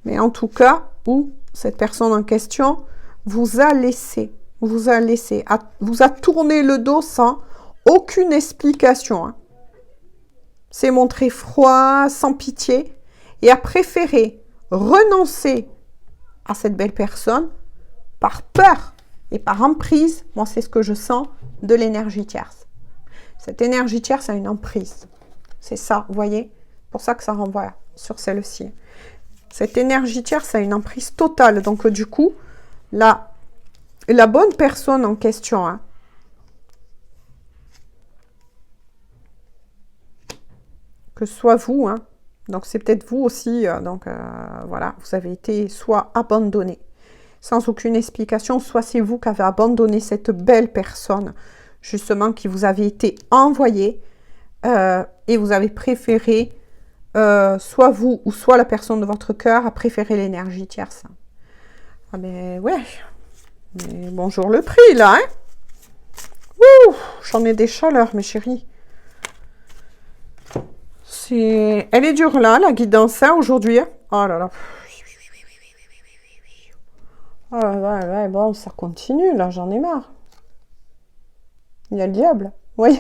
mais en tout cas, où cette personne en question vous a tourné le dos sans aucune explication. Hein. C'est montré froid, sans pitié, et a préféré renoncer à cette belle personne par peur et par emprise. Moi, c'est ce que je sens de l'énergie tierce. Cette énergie tierce a une emprise. C'est ça, vous voyez? Pour ça que ça renvoie sur celle-ci. Cette énergie tierce a une emprise totale. Donc, du coup, la bonne personne en question, hein, que ce soit vous, hein, donc c'est peut-être vous aussi, voilà, vous avez été soit abandonné, sans aucune explication, soit c'est vous qui avez abandonné cette belle personne, justement, qui vous avait été envoyée, et vous avez préféré, soit vous, ou soit la personne de votre cœur, a préféré l'énergie tierce. Ah ben, ouais, mais bonjour le prix, là, hein. Ouh, j'en ai des chaleurs, mes chéris. Elle est dure là, la guidance, hein, aujourd'hui. Oh là là. Oh, ouais, bon, ça continue, là, j'en ai marre. Il y a le diable. Vous voyez,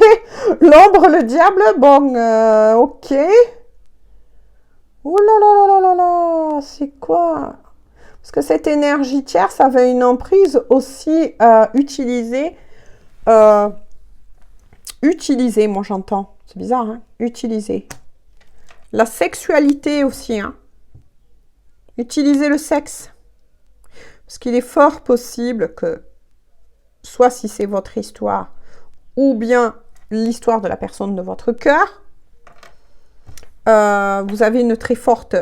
l'ombre, le diable, bon, ok. Oh là là là là là là, c'est quoi? Parce que cette énergie tierce avait une emprise aussi utilisée. Utiliser, moi j'entends. C'est bizarre, hein? Utiliser. La sexualité aussi, hein. Utiliser le sexe. Parce qu'il est fort possible que, soit si c'est votre histoire, ou bien l'histoire de la personne de votre cœur, vous avez une très forte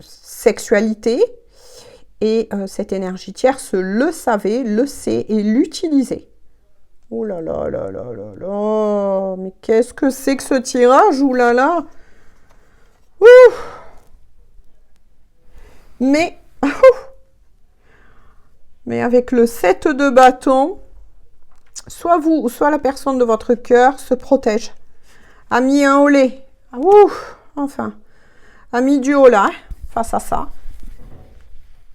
sexualité, et cette énergie tierce le savait, le sait, et l'utilisait. Oh là là là là là là, mais qu'est-ce que c'est que ce tirage? Ouh là là. Mais avec le 7 de bâton, soit vous, soit la personne de votre cœur se protège. A mis un olé. Enfin, a mis du holà face à ça.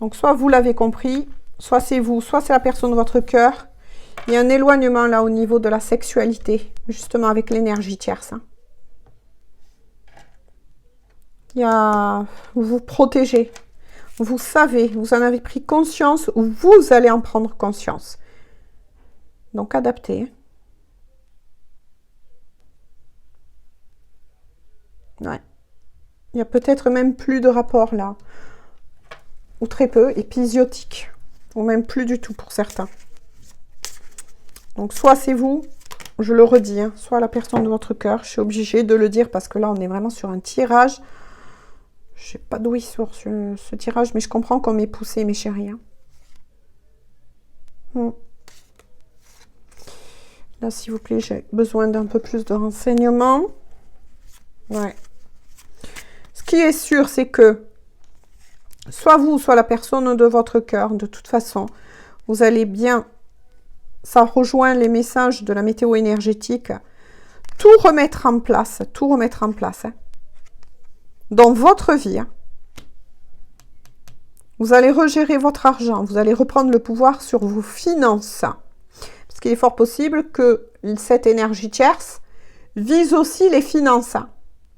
Donc, soit vous l'avez compris, soit c'est vous, soit c'est la personne de votre cœur. Il y a un éloignement là au niveau de la sexualité, justement avec l'énergie tierce. Hein. Vous vous protégez. Vous savez, vous en avez pris conscience ou vous allez en prendre conscience. Donc, adaptez. Ouais. Il y a peut-être même plus de rapport là. Ou très peu, épisodique. Ou même plus du tout pour certains. Donc, soit c'est vous, je le redis, hein, soit la personne de votre cœur. Je suis obligée de le dire parce que là, on est vraiment sur un tirage. Je sais pas d'où il sort ce tirage, mais je comprends qu'on m'ait poussé, mes chéris. Hein. Là, s'il vous plaît, j'ai besoin d'un peu plus de renseignements. Ouais. Ce qui est sûr, c'est que soit vous, soit la personne de votre cœur, de toute façon, vous allez bien, ça rejoint les messages de la météo énergétique, tout remettre en place, hein, dans votre vie. Hein. Vous allez regérer votre argent, vous allez reprendre le pouvoir sur vos finances. Parce qu'il est fort possible que cette énergie tierce vise aussi les finances. Hein,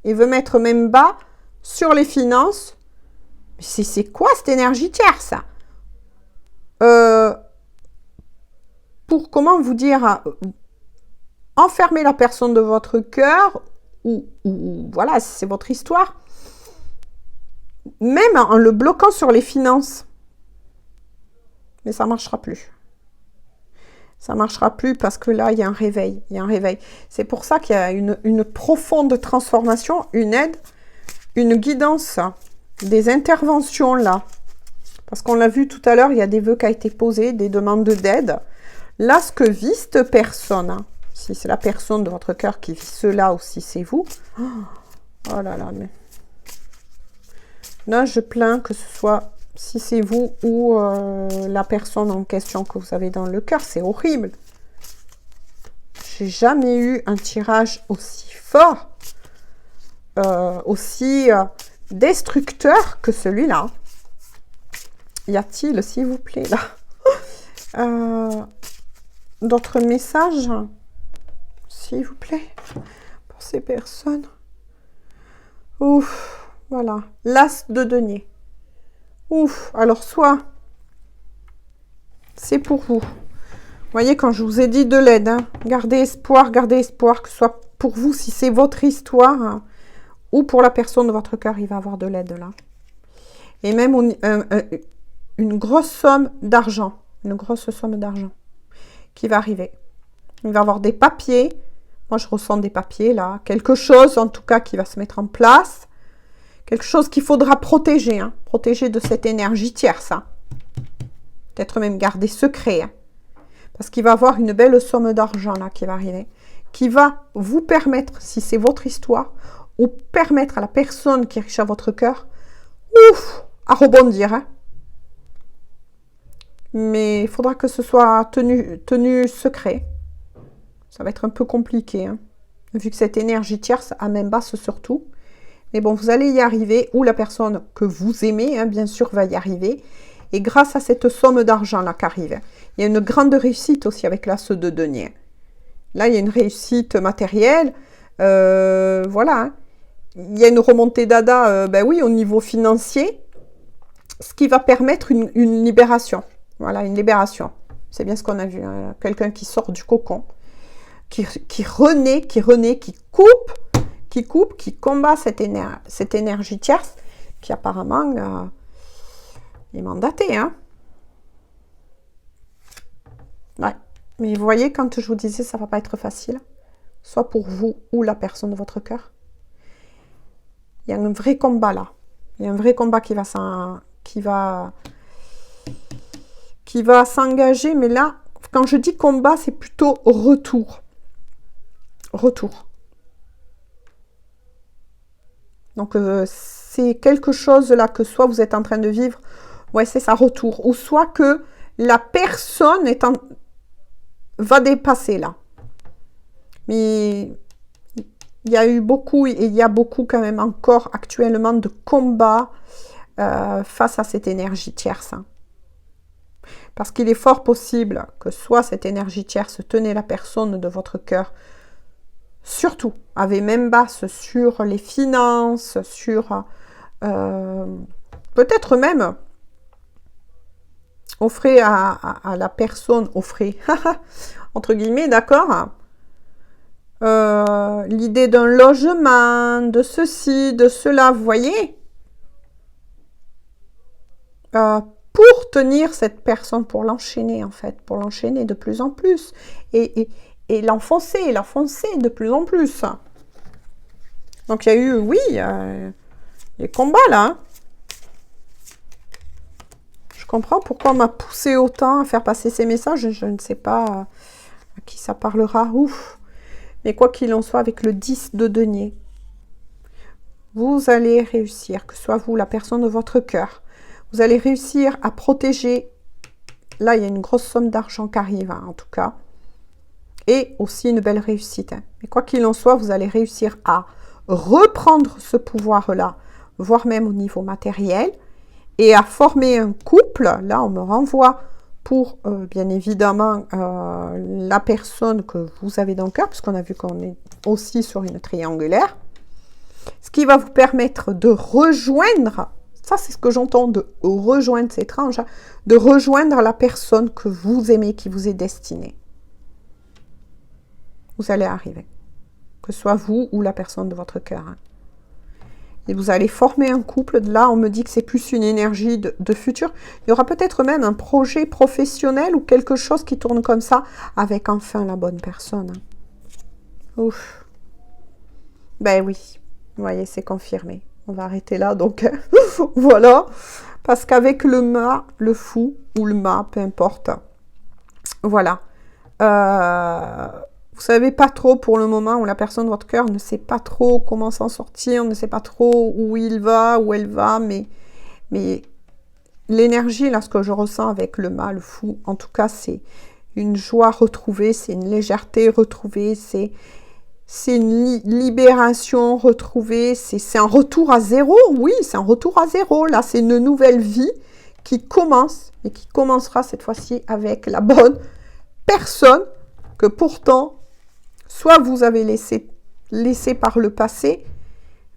et veut mettre même bas sur les finances. C'est quoi cette énergie tierce? Pour, comment vous dire, enfermer la personne de votre cœur, ou voilà, c'est votre histoire, même en le bloquant sur les finances. Mais ça ne marchera plus. Ça ne marchera plus parce que là, il y a un réveil. Il y a un réveil. C'est pour ça qu'il y a une profonde transformation, une aide, une guidance, des interventions là. Parce qu'on l'a vu tout à l'heure, il y a des vœux qui ont été posés, des demandes d'aide. Là, ce que vit cette personne, hein, si c'est la personne de votre cœur qui vit cela ou si c'est vous, oh là là, mais... Là, je plains que ce soit, si c'est vous ou la personne en question que vous avez dans le cœur, c'est horrible. J'ai jamais eu un tirage aussi fort, aussi destructeur que celui-là. Y a-t-il, s'il vous plaît, là, d'autres messages, s'il vous plaît, pour ces personnes? Ouf. Voilà, l'as de denier. Ouf, alors soit c'est pour vous. Vous voyez, quand je vous ai dit de l'aide, hein, gardez espoir, que ce soit pour vous, si c'est votre histoire, hein, ou pour la personne de votre cœur, il va avoir de l'aide là. Et même une grosse somme d'argent. Une grosse somme d'argent qui va arriver. Il va y avoir des papiers. Moi, je ressens des papiers, là. Quelque chose, en tout cas, qui va se mettre en place. Quelque chose qu'il faudra protéger. Hein. Protéger de cette énergie tierce. Hein. Peut-être même garder secret. Hein. Parce qu'il va y avoir une belle somme d'argent, là, qui va arriver. Qui va vous permettre, si c'est votre histoire, ou permettre à la personne qui est riche à votre cœur, ouf, à rebondir. Hein. Mais il faudra que ce soit tenu secret. Ça va être un peu compliqué, hein, vu que cette énergie tierce, à même basse surtout. Mais bon, vous allez y arriver, ou la personne que vous aimez, hein, bien sûr, va y arriver. Et grâce à cette somme d'argent-là qui arrive, il y a une grande réussite aussi avec l'as de denier. Là, il y a une réussite matérielle. Voilà. Hein. Il y a une remontée d'ADA, ben oui, au niveau financier, ce qui va permettre une libération. Voilà, une libération. C'est bien ce qu'on a vu. Hein. Quelqu'un qui sort du cocon, qui renaît, qui coupe, qui combat cette énergie tierce, qui apparemment est mandatée. Hein. Ouais. Mais vous voyez, quand je vous disais, ça ne va pas être facile, soit pour vous ou la personne de votre cœur. Il y a un vrai combat là. Il y a un vrai combat qui va s'engager, mais là, quand je dis combat, c'est plutôt retour. Retour. Donc, c'est quelque chose là que soit vous êtes en train de vivre, ouais, c'est ça, retour. Ou soit que la personne va dépasser là. Mais il y a eu beaucoup, et il y a beaucoup quand même encore actuellement de combats face à cette énergie tierce. Hein. Parce qu'il est fort possible que soit cette énergie tierce tenait la personne de votre cœur, surtout, avait même basse sur les finances, sur peut-être même offrait à la personne, offrait, entre guillemets, d'accord, l'idée d'un logement, de ceci, de cela, vous voyez, pour tenir cette personne, pour l'enchaîner en fait, pour l'enchaîner de plus en plus, et l'enfoncer de plus en plus. Donc il y a eu, oui, les combats là. Hein. Je comprends pourquoi on m'a poussé autant à faire passer ces messages, je ne sais pas à qui ça parlera, ouf. Mais quoi qu'il en soit, avec le 10 de denier, vous allez réussir, que ce soit vous, la personne de votre cœur, vous allez réussir à protéger, là il y a une grosse somme d'argent qui arrive, hein, en tout cas, et aussi une belle réussite. Hein. Mais quoi qu'il en soit, vous allez réussir à reprendre ce pouvoir-là, voire même au niveau matériel, et à former un couple. Là, on me renvoie pour, bien évidemment, la personne que vous avez dans le cœur, puisqu'on a vu qu'on est aussi sur une triangulaire, ce qui va vous permettre de rejoindre, ça c'est ce que j'entends, de rejoindre, c'est étrange, hein, de rejoindre la personne que vous aimez, qui vous est destinée. Vous allez arriver, que ce soit vous ou la personne de votre cœur. Hein. Et vous allez former un couple. Là, on me dit que c'est plus une énergie de futur. Il y aura peut-être même un projet professionnel ou quelque chose qui tourne comme ça, avec enfin la bonne personne. Hein. Ouf. Ben oui, vous voyez, c'est confirmé. On va arrêter là, donc voilà. Parce qu'avec le mât, le fou, ou le mât, peu importe. Voilà. Vous savez pas trop pour le moment, où la personne de votre cœur ne sait pas trop comment s'en sortir, ne sait pas trop où il va, où elle va, mais l'énergie, là, ce que je ressens avec le mât, le fou, en tout cas, c'est une joie retrouvée, c'est une légèreté retrouvée, c'est une libération retrouvée, c'est un retour à zéro, oui, c'est un retour à zéro, là, c'est une nouvelle vie qui commence, et qui commencera cette fois-ci avec la bonne personne que pourtant, soit vous avez laissé par le passé,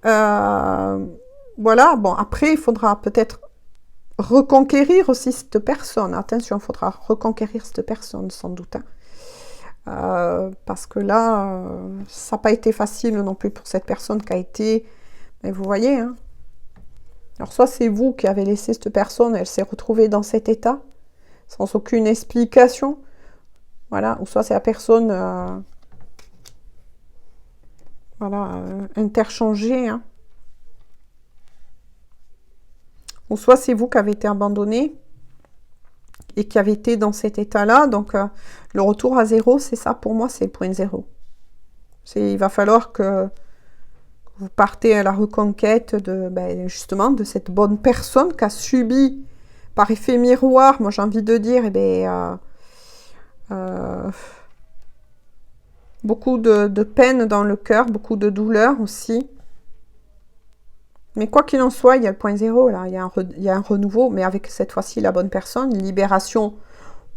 voilà, bon, après, il faudra peut-être reconquérir aussi cette personne, attention, il faudra reconquérir cette personne, sans doute, hein. Parce que là, ça n'a pas été facile non plus pour cette personne qui a été, mais vous voyez, hein, Alors, soit c'est vous qui avez laissé cette personne, elle s'est retrouvée dans cet état, sans aucune explication. Voilà, ou soit c'est la personne, voilà, interchangée, hein. Ou soit c'est vous qui avez été abandonné et qui avez été dans cet état-là. Donc, le retour à zéro, c'est ça pour moi, c'est le point zéro. Il va falloir que vous partez à la reconquête de, ben, justement, de cette bonne personne qui a subi, par effet miroir, moi j'ai envie de dire, eh ben, beaucoup de peine dans le cœur, beaucoup de douleur aussi. Mais quoi qu'il en soit, il y a le point zéro, là, il y a un renouveau, mais avec cette fois-ci la bonne personne, une libération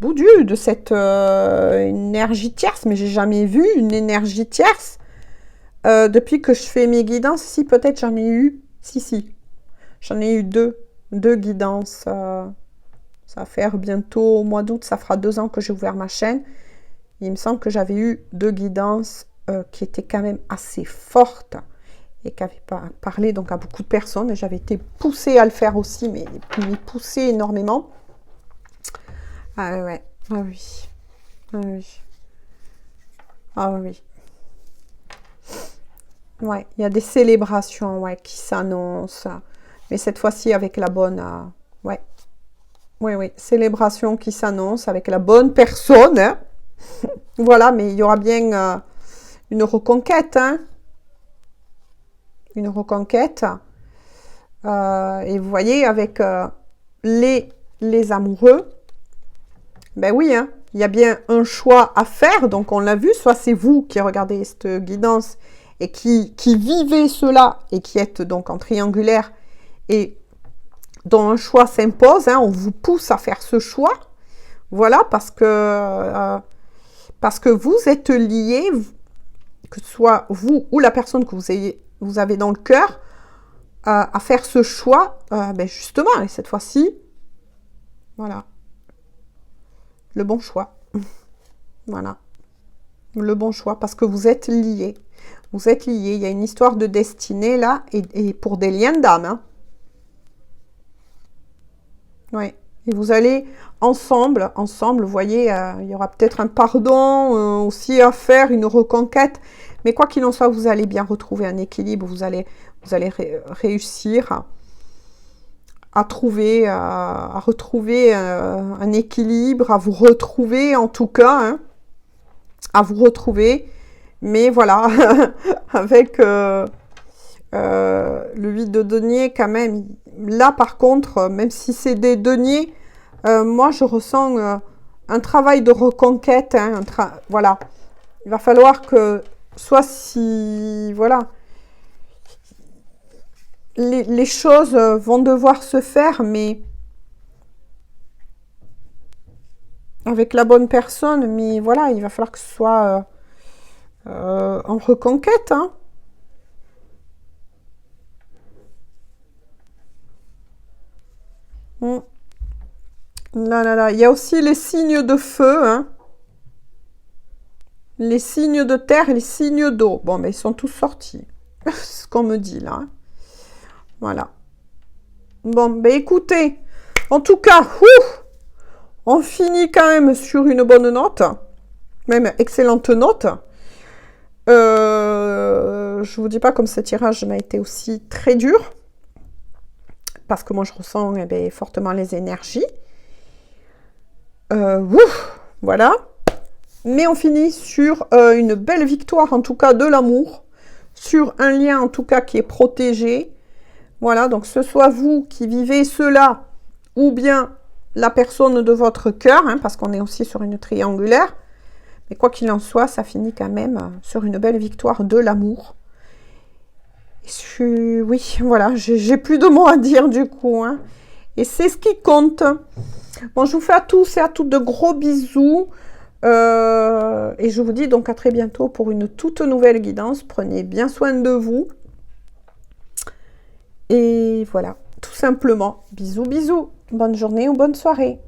de cette énergie tierce, mais j'ai jamais vu une énergie tierce depuis que je fais mes guidances. Si, peut-être j'en ai eu, si, j'en ai eu deux guidances, ça va faire bientôt au mois d'août, ça fera 2 ans que j'ai ouvert ma chaîne. Il me semble que j'avais eu 2 guidances qui étaient quand même assez fortes et qui avaient parlé donc à beaucoup de personnes, et j'avais été poussée à le faire aussi, mais poussée énormément. Ah ouais, ah oui, ah oui, ah oui. Ouais, il y a des célébrations, ouais, qui s'annoncent, mais cette fois-ci avec la bonne, ouais, oui, célébration qui s'annonce avec la bonne personne, hein. Voilà, mais il y aura bien une reconquête, hein. Une reconquête. Et vous voyez, avec les amoureux, ben oui, hein, il y a bien un choix à faire. Donc, on l'a vu, soit c'est vous qui regardez cette guidance et qui vivez cela et qui êtes donc en triangulaire et dont un choix s'impose, hein, on vous pousse à faire ce choix. Voilà, parce que vous êtes liés, que ce soit vous ou la personne que vous avez dans le cœur, à faire ce choix, ben justement, et cette fois-ci, voilà, le bon choix. Voilà, le bon choix, parce que vous êtes liés. Vous êtes liés, il y a une histoire de destinée là, et pour des liens d'âme. Hein. Oui, et vous allez ensemble, vous voyez, il y aura peut-être un pardon aussi à faire, une reconquête, mais quoi qu'il en soit, vous allez bien retrouver un équilibre, vous allez réussir à retrouver un équilibre, à vous retrouver en tout cas, hein, à vous retrouver, mais voilà, avec le 8 de denier quand même, là par contre, même si c'est des deniers, moi je ressens un travail de reconquête, hein, voilà, il va falloir que, soit si, voilà, les choses vont devoir se faire, mais avec la bonne personne, mais voilà, il va falloir que ce soit en reconquête, hein. Là, il y a aussi les signes de feu, hein. Les signes de terre et les signes d'eau. Bon, mais ils sont tous sortis. C'est ce qu'on me dit, là. Hein. Voilà. Bon, ben écoutez, en tout cas, on finit quand même sur une bonne note. Même excellente note. Je vous dis pas comme ce tirage m'a été aussi très dur. Parce que moi, je ressens fortement les énergies. Voilà. Mais on finit sur une belle victoire, en tout cas de l'amour. Sur un lien, en tout cas, qui est protégé. Voilà, donc ce soit vous qui vivez cela, ou bien la personne de votre cœur, hein, parce qu'on est aussi sur une triangulaire. Mais quoi qu'il en soit, ça finit quand même sur une belle victoire de l'amour. Oui, voilà, j'ai plus de mots à dire du coup. Hein. Et c'est ce qui compte. Bon, je vous fais à tous et à toutes de gros bisous. Et je vous dis donc à très bientôt pour une toute nouvelle guidance. Prenez bien soin de vous. Et voilà, tout simplement. Bisous, bisous. Bonne journée ou bonne soirée.